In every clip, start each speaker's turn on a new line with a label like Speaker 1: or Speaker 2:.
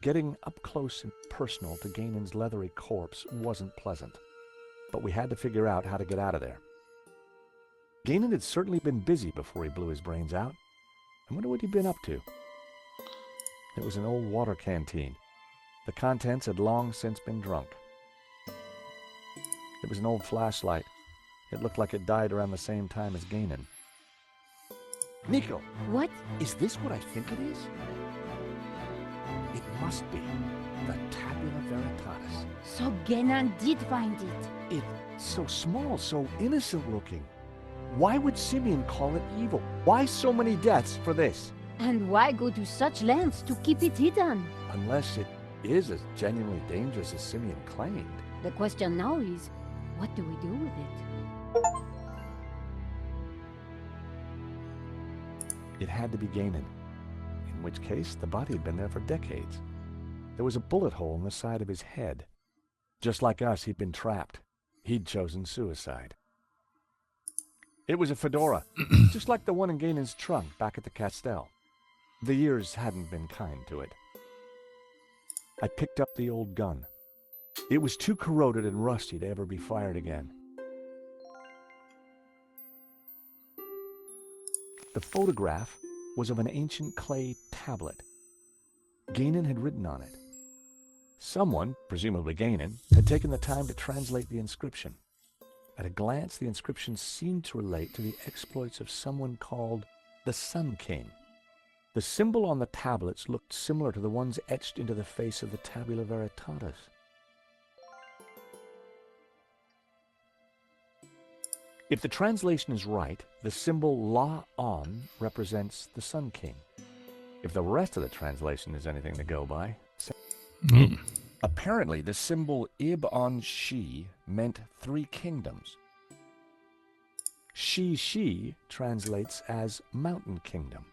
Speaker 1: Getting up close and personal to Ganon's leathery corpse wasn't pleasant, but we had to figure out how to get out of there. Ganon had certainly been busy before he blew his brains out. I wonder what he'd been up to. It was an old water canteen. The contents had long since been drunk. It was an old flashlight. It looked like it died around the same time as Ganon. Nico!
Speaker 2: What?
Speaker 1: Is this what I think it is? It must be the Tabula Veritatis.
Speaker 2: So Ganon did find it.
Speaker 1: It's so small, so innocent looking. Why would Simeon call it evil? Why so many deaths for this?
Speaker 2: And why go to such lengths to keep it hidden?
Speaker 1: Unless it is as genuinely dangerous as Simeon claimed.
Speaker 2: The question now is, what do we do with it?
Speaker 1: It had to be Ganon, in which case the body had been there for decades. There was a bullet hole in the side of his head. Just like us, he'd been trapped. He'd chosen suicide. It was a fedora, just like the one in Ganon's trunk back at the Castel. The years hadn't been kind to it. I picked up the old gun. It was too corroded and rusty to ever be fired again. The photograph was of an ancient clay tablet. Ganon had written on it. Someone, presumably Ganon, had taken the time to translate the inscription. At a glance, the inscription seemed to relate to the exploits of someone called the Sun King. The symbol on the tablets looked similar to the ones etched into the face of the Tabula Veritatis. If the translation is right, the symbol La-On represents the Sun King. If the rest of the translation is anything to go by... Apparently, the symbol Ib-On-Shi meant 3 kingdoms. Shi translates as Mountain Kingdom.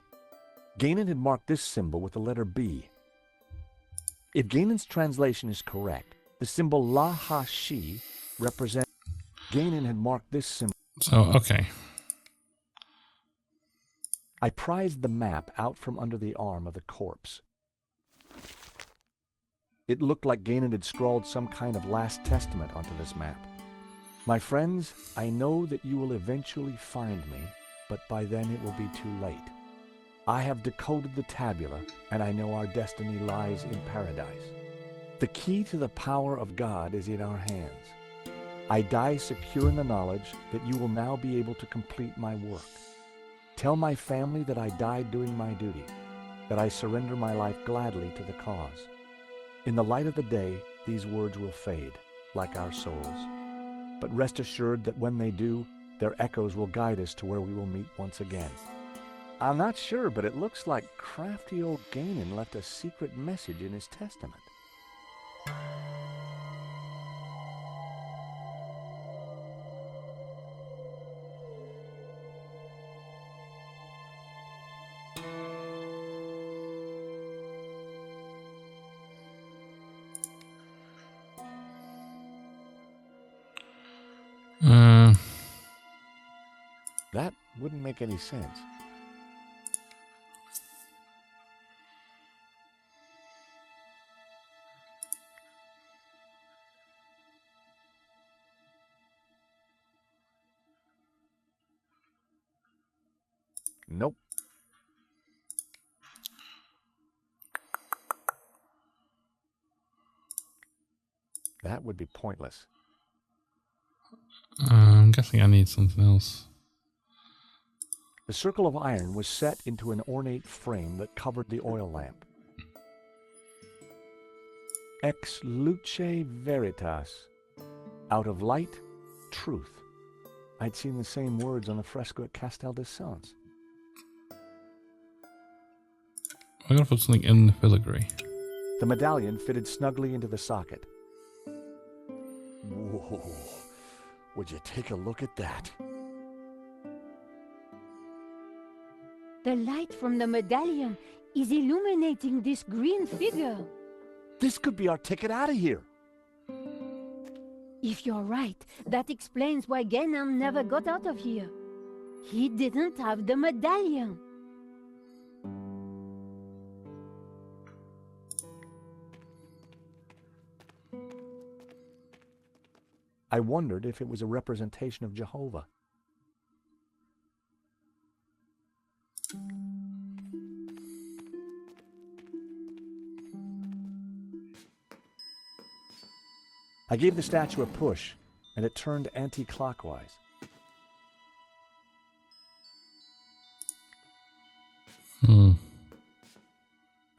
Speaker 1: Ganon had marked this symbol with the letter B. If Ganon's translation is correct, the symbol La-Ha-Shi represents... Ganon had marked this symbol...
Speaker 3: So, okay.
Speaker 1: I prized the map out from under the arm of the corpse. It looked like Ganon had scrawled some kind of last testament onto this map. My friends, I know that you will eventually find me, but by then it will be too late. I have decoded the tabula, and I know our destiny lies in paradise. The key to the power of God is in our hands. I die secure in the knowledge that you will now be able to complete my work. Tell my family that I died doing my duty, that I surrender my life gladly to the cause. In the light of the day, these words will fade, like our souls. But rest assured that when they do, their echoes will guide us to where we will meet once again. I'm not sure, but it looks like crafty old Ganon left a secret message in his testament. That wouldn't make any sense. Nope. That would be pointless.
Speaker 3: I'm guessing I need something else.
Speaker 1: The circle of iron was set into an ornate frame that covered the oil lamp. Ex luce veritas. Out of light, truth. I'd seen the same words on the fresco at Castel de Sens.
Speaker 3: I'm gonna put something in the filigree.
Speaker 1: The medallion fitted snugly into the socket. Whoa. Would you take a look at that?
Speaker 2: The light from the medallion is illuminating this green figure.
Speaker 1: This could be our ticket out of here.
Speaker 2: If you're right, that explains why Ganon never got out of here. He didn't have the medallion.
Speaker 1: I wondered if it was a representation of Jehovah. I gave the statue a push, and it turned anti-clockwise.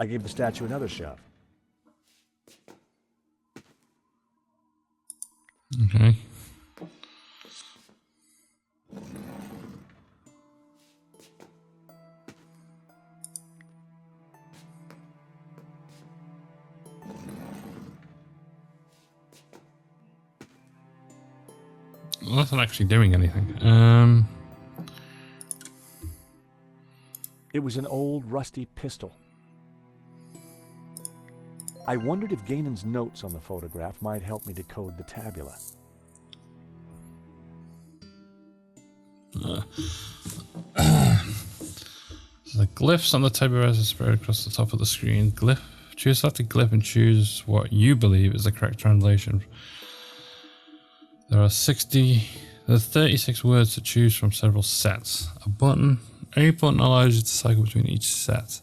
Speaker 1: I gave the statue another shove.
Speaker 3: Okay. Well, that's not actually doing anything.
Speaker 1: It was an old, rusty pistol. I wondered if Ganon's notes on the photograph might help me decode the tabula.
Speaker 3: The glyphs on the tabula are spread across the top of the screen. Select the glyph and choose what you believe is the correct translation. There are 36 words to choose from several sets. A button allows you to cycle between each set.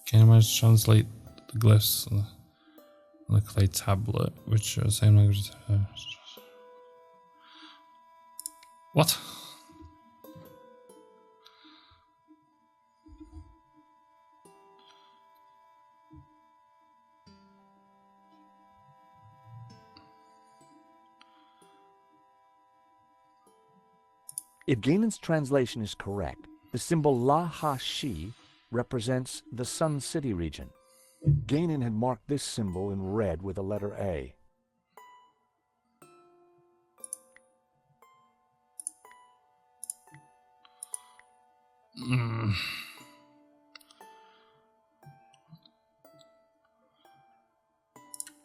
Speaker 3: Can I manage to translate the glyphs on the clay tablet, which are the same language? What?
Speaker 1: If Ganon's translation is correct, the symbol La-Ha-Shi represents the Sun City region. Ganon had marked this symbol in red with the letter A.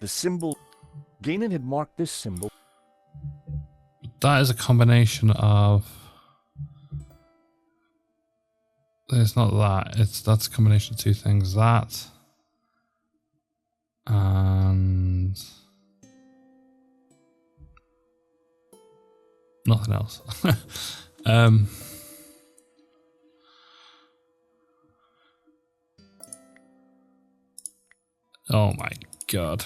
Speaker 1: The symbol... Ganon had marked this symbol...
Speaker 3: That is a combination of... It's not that. That's a combination of two things. That and nothing else. Oh my god.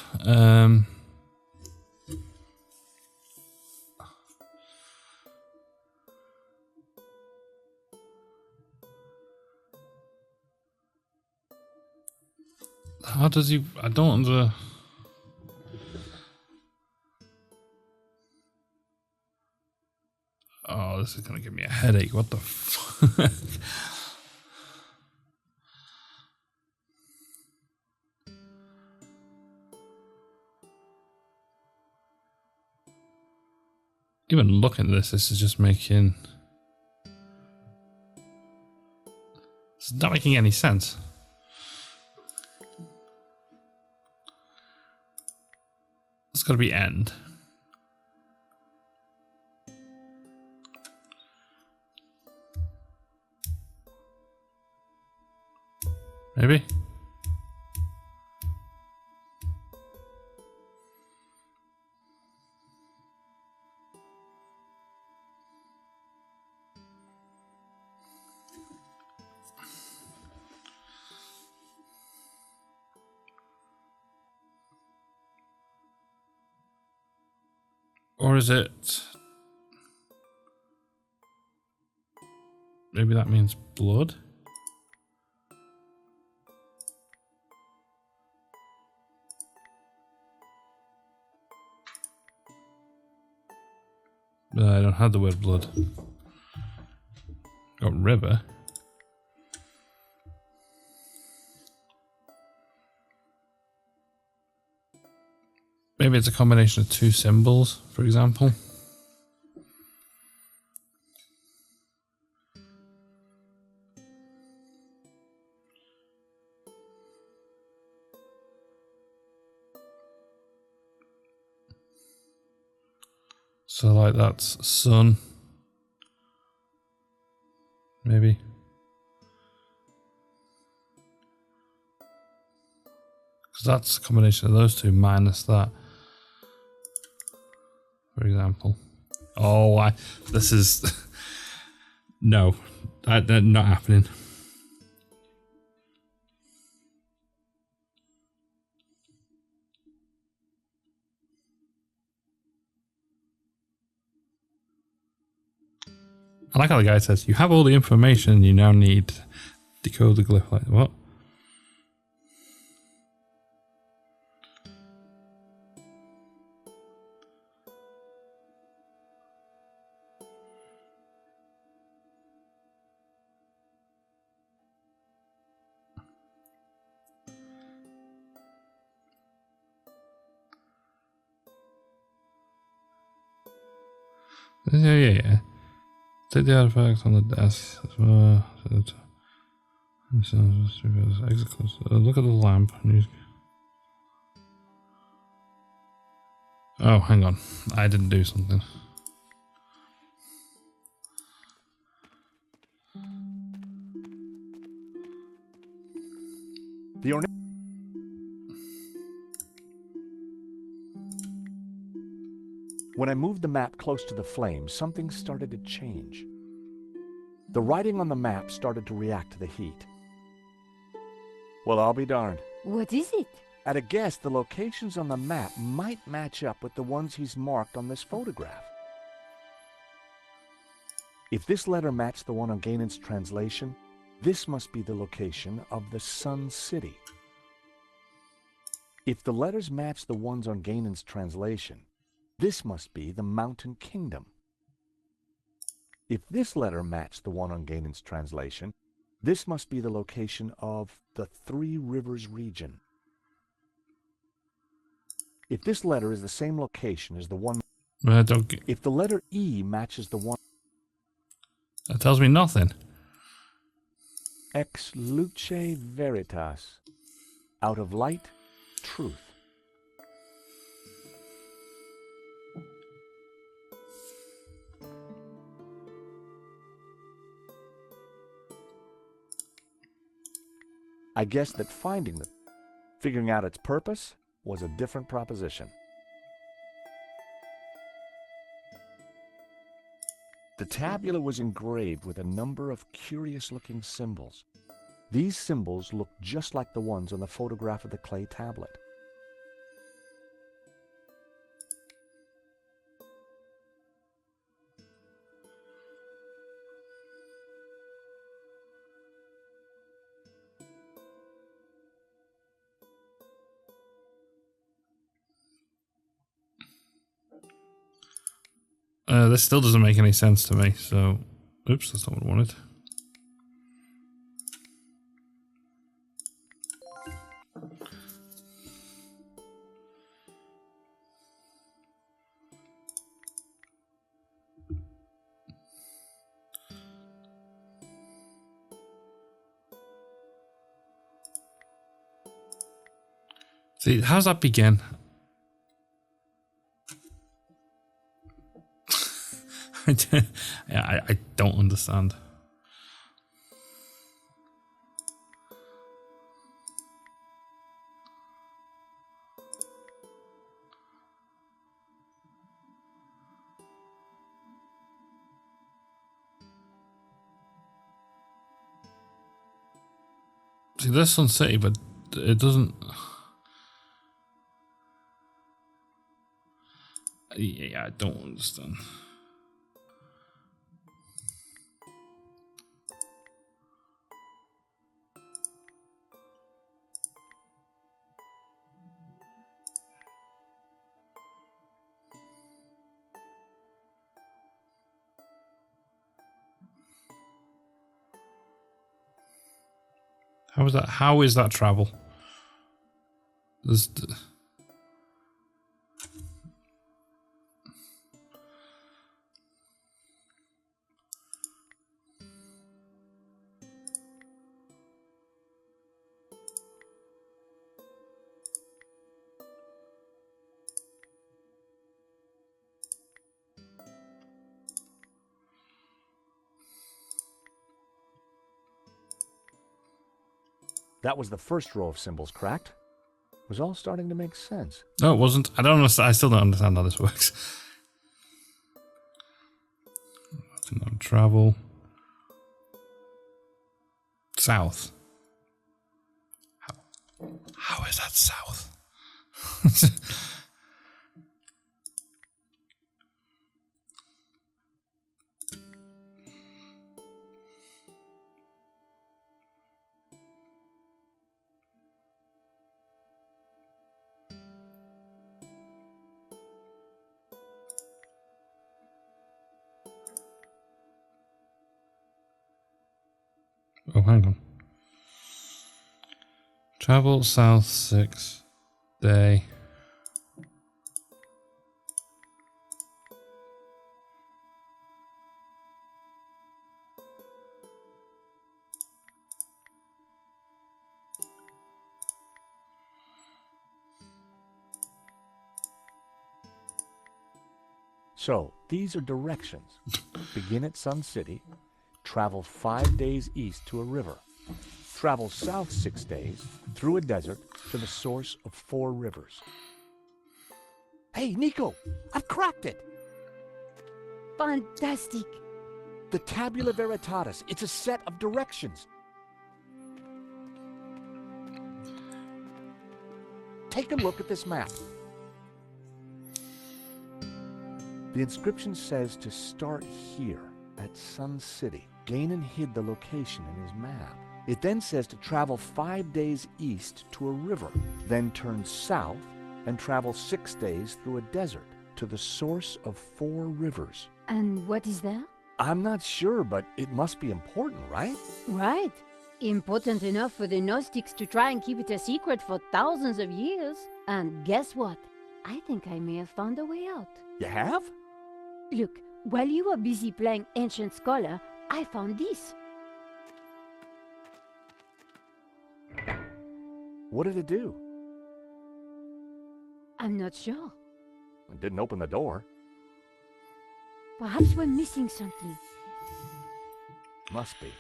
Speaker 3: How does he... I don't under... Oh, this is going to give me a headache. What the fuck? Even looking at this is just making... It's not making any sense. It's got to be end. Maybe? Or is it... Maybe that means blood? I don't have the word blood. Got river. Maybe it's a combination of two symbols, for example. So like that's sun. Maybe. Because that's a combination of those two minus that. For for example. Oh, this is... No, that's not happening. I like how the guy says, you have all the information you now need to decode the glyph. Like, what? Yeah. Take the artifacts on the desk. Look at the lamp. Oh, hang on. I didn't do something.
Speaker 1: When I moved the map close to the flame, something started to change. The writing on the map started to react to the heat. Well, I'll be darned.
Speaker 2: What is it?
Speaker 1: At a guess, the locations on the map might match up with the ones he's marked on this photograph. If this letter matched the one on Ganon's translation, this must be the location of the Sun City. If the letters match the ones on Ganon's translation, this must be the Mountain Kingdom. If this letter matched the one on Ganon's translation, this must be the location of the Three Rivers region. If this letter is the same location as the one... If the letter E matches the one...
Speaker 3: That tells me nothing.
Speaker 1: Ex luce veritas. Out of light, truth. I guessed that figuring out its purpose was a different proposition. The tabula was engraved with a number of curious-looking symbols. These symbols looked just like the ones on the photograph of the clay tablet.
Speaker 3: This still doesn't make any sense to me, so... Oops, that's not what I wanted. See, how's that begin? I don't understand. See, there's Sun City, but it doesn't... Yeah, I don't understand. How is that travel?
Speaker 1: That was the first row of symbols cracked. It was all starting to make sense.
Speaker 3: No, it wasn't. I don't understand. I still don't understand how this works. And then travel south. How is that south? Oh, hang on. Travel south 6 day.
Speaker 1: So, these are directions. Begin at Sun City, travel 5 days east to a river. Travel south 6 days, through a desert, to the source of 4 rivers. Hey, Nico! I've cracked it!
Speaker 2: Fantastic.
Speaker 1: The Tabula Veritatis. It's a set of directions. Take a look at this map. The inscription says to start here, at Sun City. Gainan hid the location in his map. It then says to travel 5 days east to a river, then turn south and travel 6 days through a desert to the source of 4 rivers.
Speaker 2: And what is that?
Speaker 1: I'm not sure, but it must be important, right?
Speaker 2: Right. Important enough for the Gnostics to try and keep it a secret for thousands of years. And guess what? I think I may have found a way out.
Speaker 1: You have?
Speaker 2: Look, while you were busy playing Ancient Scholar, I found this.
Speaker 1: What did it do?
Speaker 2: I'm not sure.
Speaker 1: It didn't open the door.
Speaker 2: Perhaps we're missing something.
Speaker 1: Must be.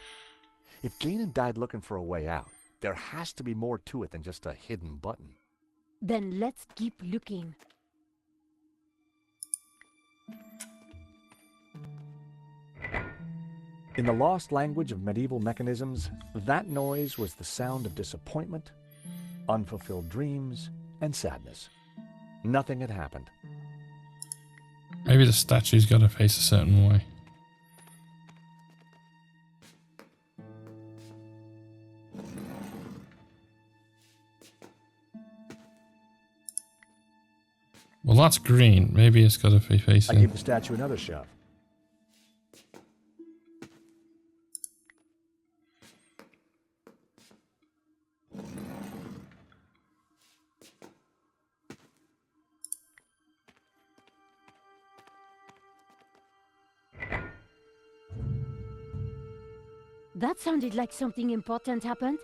Speaker 1: If Gainan died looking for a way out, there has to be more to it than just a hidden button.
Speaker 2: Then let's keep looking.
Speaker 1: In the lost language of medieval mechanisms, that noise was the sound of disappointment, unfulfilled dreams, and sadness. Nothing had happened.
Speaker 3: Maybe the statue's got to face a certain way. Well, that's green. Maybe it's got to be
Speaker 1: I
Speaker 3: facing.
Speaker 1: gave the statue another shove.
Speaker 2: That sounded like something important happened.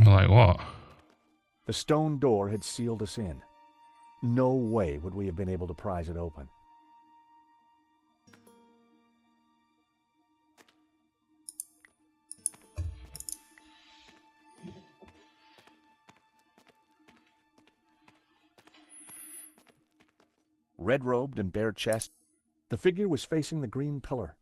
Speaker 3: Like what?
Speaker 1: The stone door had sealed us in. No way would we have been able to prise it open. Red-robed and bare chest, the figure was facing the green pillar.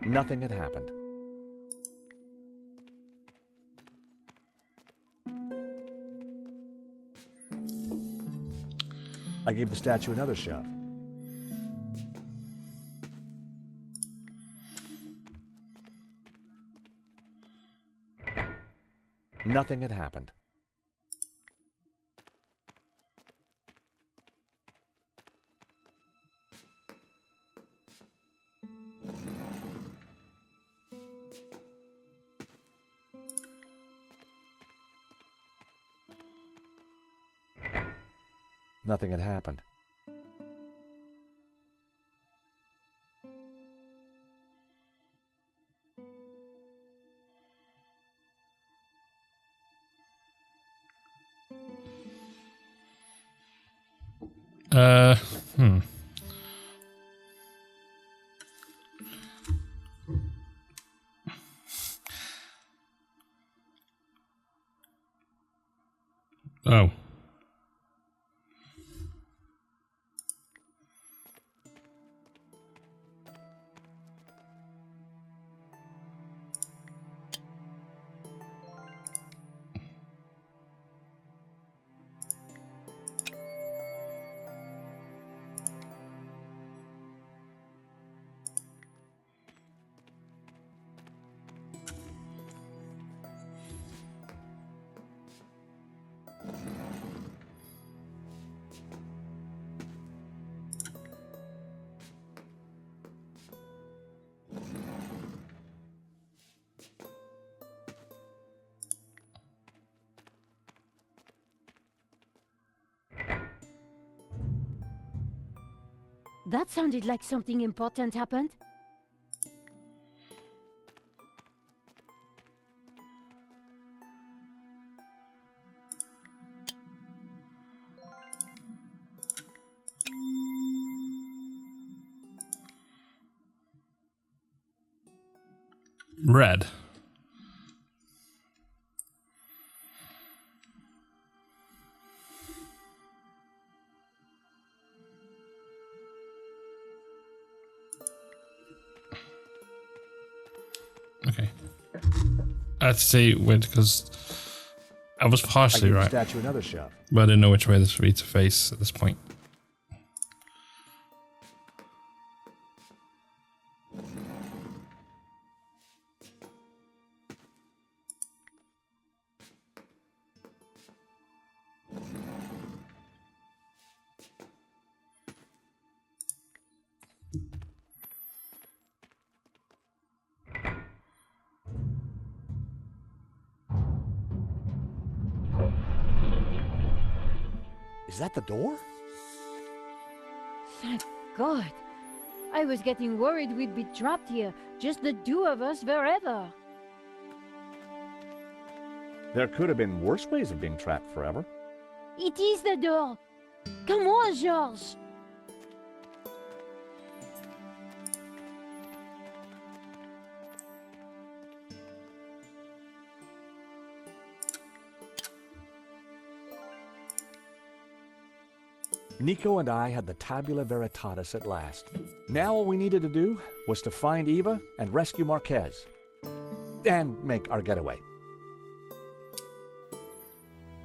Speaker 1: Nothing had happened. I gave the statue another shove. Nothing had happened. Nothing had happened.
Speaker 3: Hmm. Oh.
Speaker 2: That sounded like something important happened.
Speaker 3: Red. Okay. I had to say wait because I was
Speaker 1: I
Speaker 3: partially
Speaker 1: give the
Speaker 3: right,
Speaker 1: statue another shove.
Speaker 3: but I didn't know which way this would be to face at this point.
Speaker 1: Is that the door?
Speaker 2: Thank God. I was getting worried we'd be trapped here, just the two of us forever.
Speaker 1: There could have been worse ways of being trapped forever.
Speaker 2: It is the door. Come on, Georges.
Speaker 1: Nico and I had the Tabula Veritatis at last. Now all we needed to do was to find Eva and rescue Marquez. And make our getaway.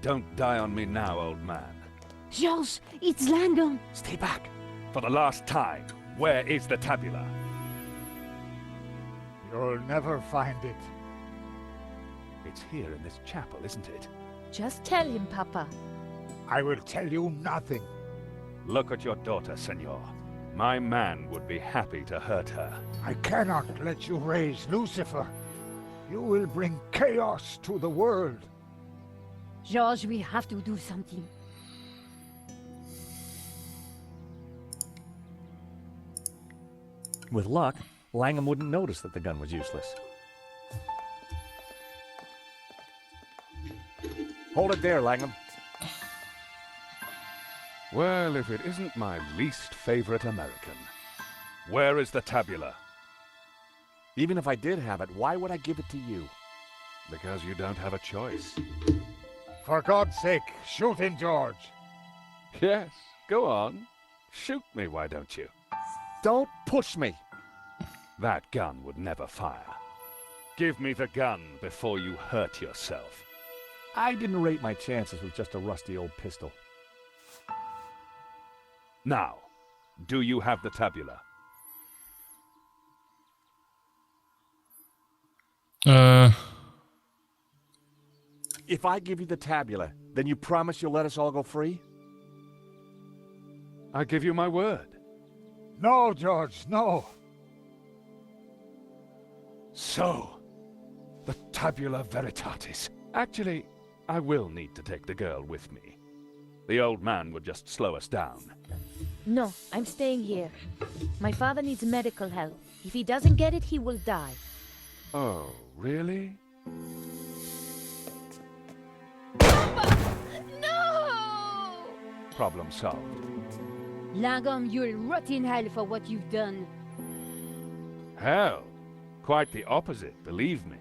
Speaker 4: Don't die on me now, old man.
Speaker 2: Georges, it's Langdon.
Speaker 1: Stay back.
Speaker 4: For the last time, where is the tabula?
Speaker 5: You'll never find it.
Speaker 4: It's here in this chapel, isn't it?
Speaker 6: Just tell him, Papa.
Speaker 5: I will tell you nothing.
Speaker 4: Look at your daughter, senor. My man would be happy to hurt her.
Speaker 5: I cannot let you raise Lucifer. You will bring chaos to the world.
Speaker 2: Georges, we have to do something.
Speaker 1: With luck, Langham wouldn't notice that the gun was useless. Hold it there, Langham.
Speaker 4: Well, if it isn't my least favorite American. Where is the tabula?
Speaker 1: Even if I did have it, why would I give it to you?
Speaker 4: Because you don't have a choice.
Speaker 5: For God's sake, shoot him, George.
Speaker 4: Yes, go on. Shoot me, why don't you?
Speaker 1: Don't push me.
Speaker 4: That gun would never fire. Give me the gun before you hurt yourself.
Speaker 1: I didn't rate my chances with just a rusty old pistol.
Speaker 4: Now, do you have the tabula?
Speaker 1: If I give you the tabula, then you promise you'll let us all go free?
Speaker 4: I give you my word.
Speaker 5: No, George, no.
Speaker 4: So, the Tabula Veritatis. Actually, I will need to take the girl with me. The old man would just slow us down.
Speaker 6: No, I'm staying here. My father needs medical help. If he doesn't get it, he will die.
Speaker 4: Oh, really?
Speaker 6: No!
Speaker 4: Problem solved.
Speaker 2: Langham, you'll rot in hell for what you've done.
Speaker 4: Hell, quite the opposite, believe me.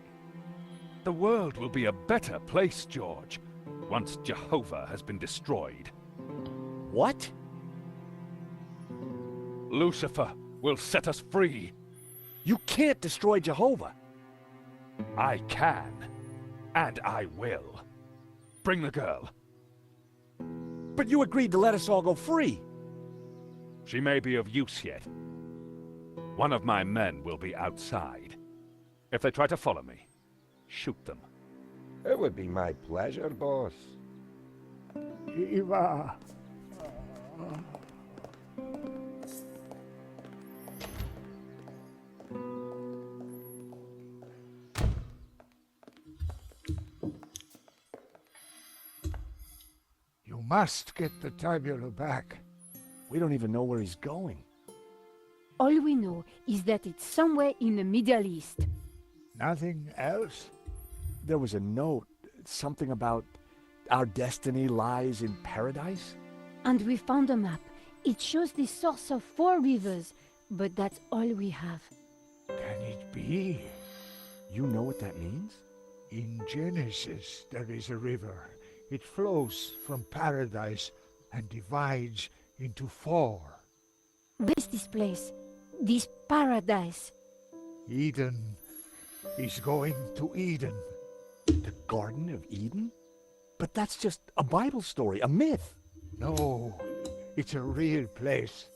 Speaker 4: The world will be a better place, George, once Jehovah has been destroyed.
Speaker 1: What?
Speaker 4: Lucifer will set us free.
Speaker 1: You can't destroy Jehovah.
Speaker 4: I can, and I will. Bring the girl.
Speaker 1: But you agreed to let us all go free.
Speaker 4: She may be of use yet. One of my men will be outside. If they try to follow me, shoot them.
Speaker 7: It would be my pleasure, boss.
Speaker 5: Eva. You must get the tabula back.
Speaker 1: We don't even know where he's going.
Speaker 2: All we know is that it's somewhere in the Middle East.
Speaker 5: Nothing else?
Speaker 1: There was a note, something about our destiny lies in paradise.
Speaker 2: And we found a map. It shows the source of 4 rivers, but that's all we have.
Speaker 5: Can it be?
Speaker 1: You know what that means?
Speaker 5: In Genesis, there is a river. It flows from paradise and divides into 4.
Speaker 2: Where's this place? This paradise?
Speaker 5: Eden is going to Eden.
Speaker 1: The Garden of Eden? But that's just a Bible story, a myth.
Speaker 5: No, it's a real place.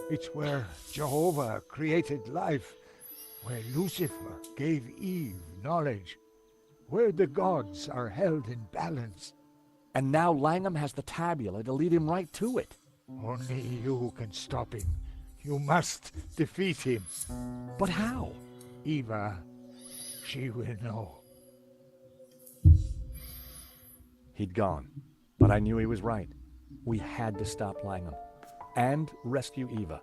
Speaker 5: It's where Jehovah created life, where Lucifer gave Eve knowledge, where the gods are held in balance.
Speaker 1: And now Langham has the tabula to lead him right to it.
Speaker 5: Only you can stop him. You must defeat him.
Speaker 1: But how?
Speaker 5: Eva, she will know.
Speaker 1: He'd gone, but I knew he was right. We had to stop Langham and rescue Eva.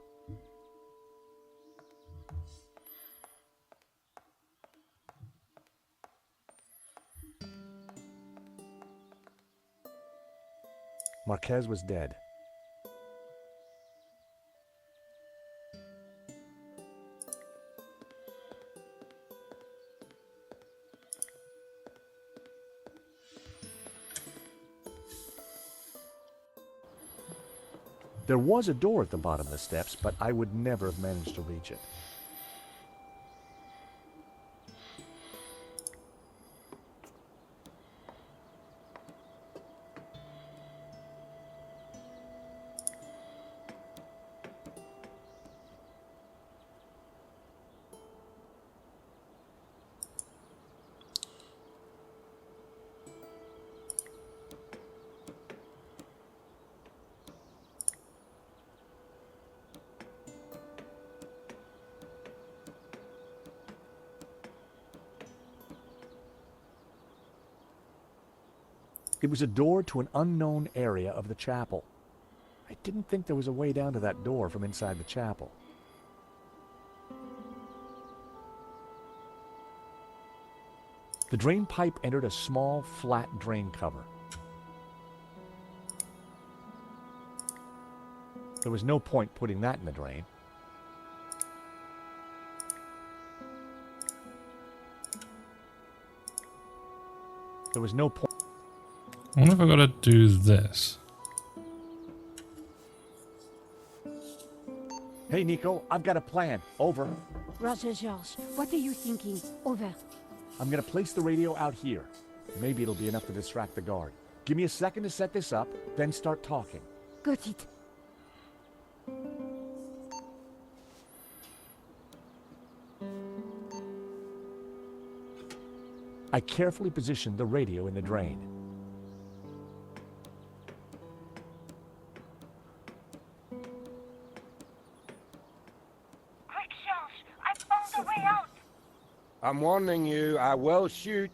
Speaker 1: Marquez was dead. There was a door at the bottom of the steps, but I would never have managed to reach it. It was a door to an unknown area of the chapel. I didn't think there was a way down to that door from inside the chapel. The drain pipe entered a small, flat drain cover. There was no point putting that in the drain. There was no point.
Speaker 3: I wonder if I gotta do this.
Speaker 1: Hey, Nico, I've got a plan. Over.
Speaker 2: Roger, George, what are you thinking? Over.
Speaker 1: I'm gonna place the radio out here. Maybe it'll be enough to distract the guard. Give me a second to set this up, then start talking.
Speaker 2: Got it.
Speaker 1: I carefully positioned the radio in the drain.
Speaker 8: Quick, George! I found a way out!
Speaker 7: I'm warning you, I will shoot.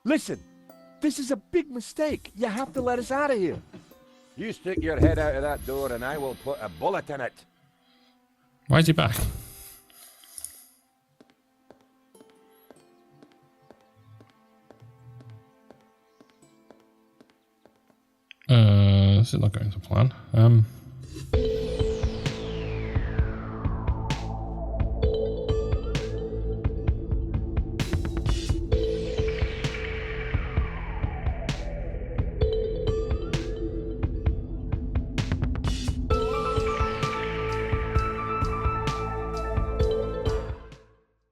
Speaker 1: Listen, this is a big mistake. You have to let us out of here.
Speaker 7: You stick your head out of that door and I will put a bullet in it.
Speaker 3: Why is he back? This is not going to plan.